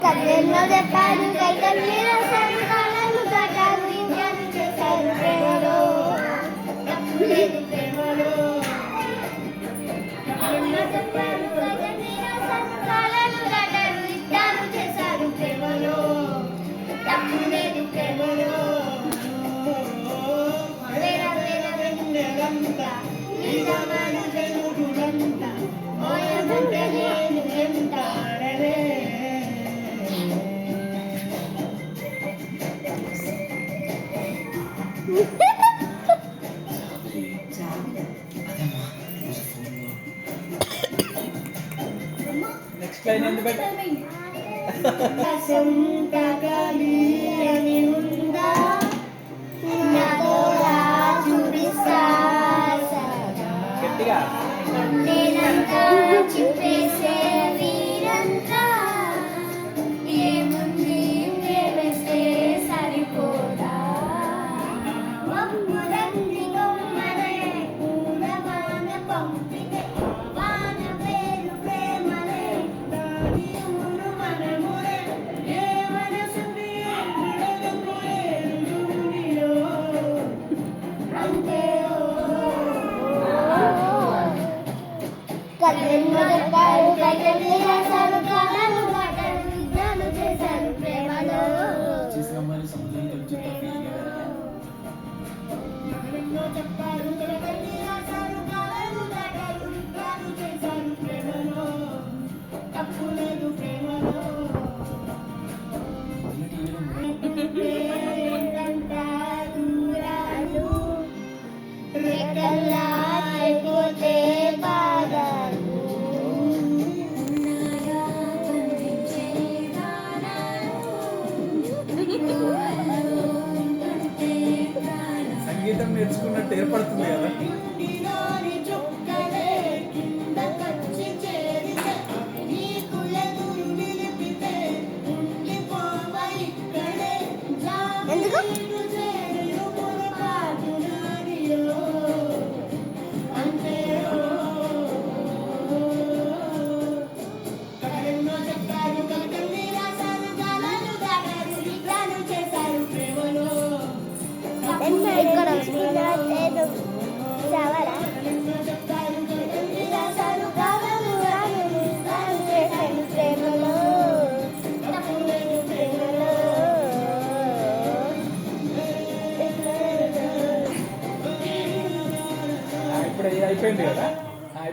కళ్ళెన్నో చెప్పారు కైతల్లి రాశారు కాళ్ళను దాటారు ఇంజాలు చేశారు ప్రేమలో తప్పు లేదు ప్రేమలో కళ్ళెన్నో చెప్పారు కైతల్లి రాశారు కాళ్ళను దాటారు ఇంజాలు చేశారు ప్రేమలో తప్పు లేదు ప్రేమలో వేల వేల వెన్నెలంతా నిజమైన వెలుగులంతా మోయమంటే నేను ఎంత నెక్స్ట్ లైన్ ఎందుకు పెట్టా గట్టిగా చెప్పేసే వీరంతా ఏముంది ప్రేమిస్తే సరిపోదా మమ్మురంది గొమ్మనే పూలవాన పంపితే వాన పేరు ప్రేమలే దానియును మనమురే ఏ మనసుని విడదపోయేరులో అంతే కళ్ళెన్నో చెప్పారు కళ్ళెన్ని రాశారు కాళ్ళను దాటారు విజ్ఞానం చేశారు ప్రేమలో కళ్ళెన్నో చెప్పారు కళ్ళెన్ని రాశారు కాళ్ళను దాటారు విజ్ఞానం చేశారు ప్రేమలో తప్పు లేదు ప్రేమలో ఏంటంతా దూరాలు రెక్కల్లా అయిపోతే సంగీతం నేర్చుకున్నట్టు ఏర్పడుతుంది కదా. ఇక్కడ చావాలా ప్రేమలో ఇప్పుడు అయిపోయింది కదా.